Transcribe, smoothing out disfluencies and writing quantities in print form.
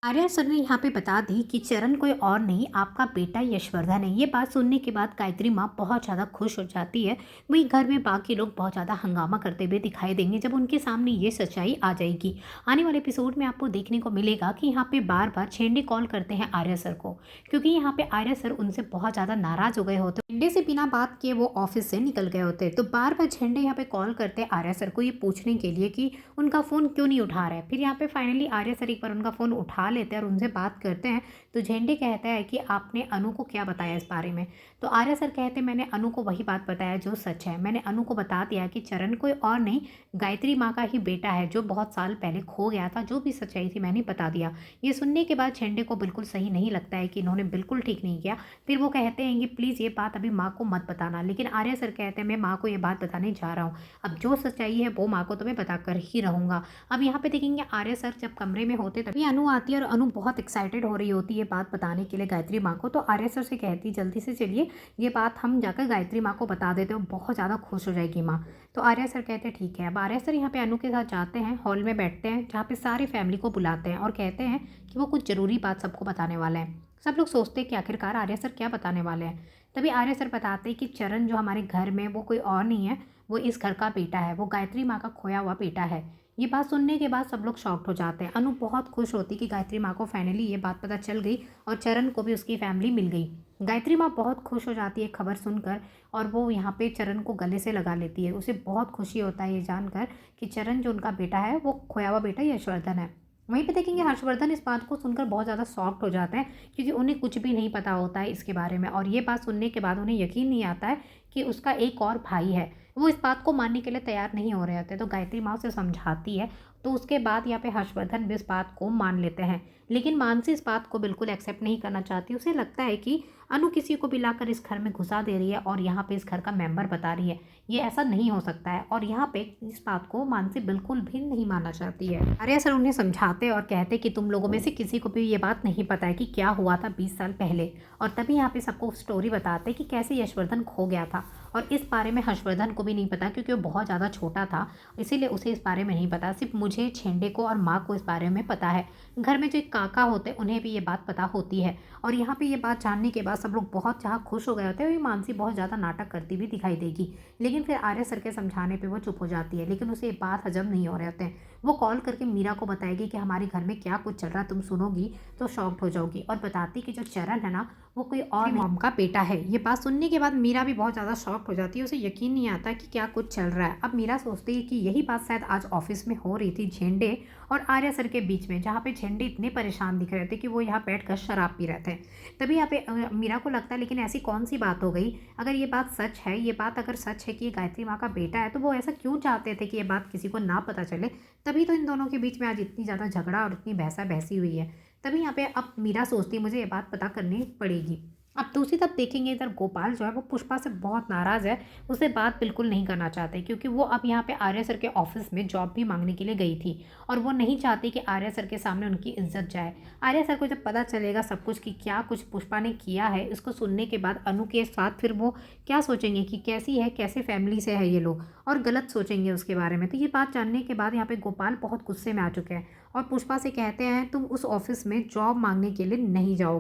Arya sir ने यहाँ पे बता दी कि चरण कोई और नहीं आपका बेटा यशवर्धन है। ये बात सुनने के बाद गायत्री माँ बहुत ज़्यादा खुश हो जाती है। वहीं घर में बाकी लोग बहुत ज़्यादा हंगामा करते हुए दिखाई देंगे जब उनके सामने ये सच्चाई आ जाएगी। आने वाले एपिसोड में आपको देखने को मिलेगा कि यहाँ पे बार बार छेंडे कॉल करते हैं आर्या सर को, क्योंकि यहाँ पे आर्या सर उनसे बहुत ज़्यादा नाराज हो गए होते। छेंडे से बिना बात किए वो ऑफिस से निकल गए होते, तो बार बार छेंडे यहाँ पे कॉल करते आर्या सर को ये पूछने के लिए कि उनका फ़ोन क्यों नहीं उठा रहा है। फिर यहाँ पे फाइनली आर्या सर एक बार उनका फ़ोन उठा लेते हैं और उनसे बात करते हैं। तो झेंडे कहता है कि आपने अनु को क्या बताया इस बारे में। तो आर्या सर कहते हैं मैंने अनु को वही बात बताया जो सच है। मैंने अनु को बता दिया कि चरण कोई और नहीं गायत्री माँ का ही बेटा है जो बहुत साल पहले खो गया था। जो भी सच्चाई थी मैंने बता दिया। ये सुनने के बाद झेंडे को बिल्कुल सही नहीं लगता है कि इन्होंने बिल्कुल ठीक नहीं किया। फिर वो कहते हैं कि प्लीज़ ये बात अभी माँ को मत बताना, लेकिन आर्या सर कहते हैं मैं माँ को ये बात बताने जा रहा हूँ। अब जो सच्चाई है वो माँ को तो मैं बताकर ही रहूँगा। अब यहाँ पे देखेंगे आर्या सर जब कमरे में होते तभी अनु आती है और अनु बहुत एक्साइटेड हो रही होती है बात बताने के लिए गायत्री माँ को। तो आर्या सर से कहती जल्दी से चलिए ये बात हम जाकर गायत्री माँ को बता देते हो, बहुत ज़्यादा खुश हो जाएगी माँ। तो आर्या सर कहते हैं ठीक है। अब आर्या सर यहाँ पे अनु के साथ जाते हैं, हॉल में बैठते हैं जहाँ पे सारी फैमिली को बुलाते हैं और कहते हैं कि वो कुछ ज़रूरी बात सबको बताने वाले हैं। सब लोग सोचते हैं कि आखिरकार आर्या सर क्या बताने वाले हैं। तभी आर्या सर बताते हैं कि चरण जो हमारे घर में वो कोई और नहीं है, वो इस घर का बेटा है, वो गायत्री माँ का खोया हुआ बेटा है। ये बात सुनने के बाद सब लोग शॉक्ड हो जाते हैं। अनु बहुत खुश होती कि गायत्री माँ को फाइनली ये बात पता चल गई और चरण को भी उसकी फैमिली मिल गई। गायत्री माँ बहुत खुश हो जाती है खबर सुनकर और वो यहाँ पे चरण को गले से लगा लेती है। उसे बहुत खुशी होता है ये जानकर कि चरण जो उनका बेटा है वो खोया हुआ बेटा यशवर्धन है। वहीं पे देखेंगे हर्षवर्धन इस बात को सुनकर बहुत ज़्यादा शॉक्ड हो जाते हैं, क्योंकि उन्हें कुछ भी नहीं पता होता है इसके बारे में। और ये बात सुनने के बाद उन्हें यकीन नहीं आता है कि उसका एक और भाई है। वो इस बात को मानने के लिए तैयार नहीं हो रहे होते। तो गायत्री माँ उसे समझाती है, तो उसके बाद यहाँ पे हर्षवर्धन भी इस बात को मान लेते हैं। लेकिन मानसी इस बात को बिल्कुल एक्सेप्ट नहीं करना चाहती। उसे लगता है कि अनु किसी को भी लाकर इस घर में घुसा दे रही है और यहाँ पे इस घर का मेंबर बता रही है। ये ऐसा नहीं हो सकता है और यहाँ पे इस बात को मानसी बिल्कुल भी नहीं मानना चाहती है। आर्या सर उन्हें समझाते और कहते कि तुम लोगों में से किसी को भी ये बात नहीं पता है कि क्या हुआ था 20 साल पहले। और तभी यहाँ पे सबको स्टोरी बताते कि कैसे यशवर्धन खो गया था। और इस बारे में हर्षवर्धन को भी नहीं पता क्योंकि वो बहुत ज़्यादा छोटा था, इसीलिए उसे इस बारे में नहीं पता। सिर्फ मुझे, छेंडे को और माँ को इस बारे में पता है। घर में जो एक काका होते हैं उन्हें भी ये बात पता होती है। और यहाँ पे ये बात जानने के बाद सब लोग बहुत ज़्यादा खुश हो गए होते हैं। और मानसी बहुत ज़्यादा नाटक करती हुई दिखाई देगी, लेकिन फिर आर्या सर के समझाने पे वो चुप हो जाती है। लेकिन उसे ये बात हजम नहीं हो रहे होते हैं। वो कॉल करके मीरा को बताएगी कि हमारे घर में क्या कुछ चल रहा है, तुम सुनोगी तो शॉक्ड हो जाओगी। और बताती कि जो चरण है ना वो कोई और मॉम का बेटा है। ये बात सुनने के बाद मीरा भी बहुत ज़्यादा शॉक्ड हो जाती है। उसे यकीन नहीं आता कि क्या कुछ चल रहा है। अब मीरा सोचती है कि यही बात शायद आज ऑफिस में हो रही थी झेंडे और आर्या सर के बीच में, जहाँ पे झेंडे इतने परेशान दिख रहे थे कि वो यहाँ बैठकर शराब पी रहे थे। तभी यहाँ पे मीरा को लगता है लेकिन ऐसी कौन सी बात हो गई, अगर ये बात सच है, ये बात अगर सच है कि ये गायत्री माँ का बेटा है, तो वो ऐसा क्यों चाहते थे कि ये बात किसी को ना पता चले। तभी तो इन दोनों के बीच में आज इतनी ज़्यादा झगड़ा और इतनी बहसा बहसी हुई है। तभी यहाँ पे अब मीरा सोचती है मुझे ये बात पता करनी पड़ेगी। अब दूसरी तरफ देखेंगे इधर गोपाल जो है वो पुष्पा से बहुत नाराज़ है। उसे बात बिल्कुल नहीं करना चाहते क्योंकि वो अब यहाँ पे आर्या सर के ऑफिस में जॉब भी मांगने के लिए गई थी और वो नहीं चाहती कि आर्या सर के सामने उनकी इज्जत जाए। आर्या सर को जब पता चलेगा सब कुछ कि क्या कुछ पुष्पा ने किया है, इसको सुनने के बाद अनु के साथ फिर वो क्या सोचेंगे कि कैसी है, कैसे फैमिली से है ये लोग, और गलत सोचेंगे उसके बारे में। तो ये बात जानने के बाद यहाँ पे गोपाल बहुत गुस्से में आ चुके हैं और पुष्पा से कहते हैं तुम उस ऑफिस में जॉब मांगने के लिए नहीं जाओगे।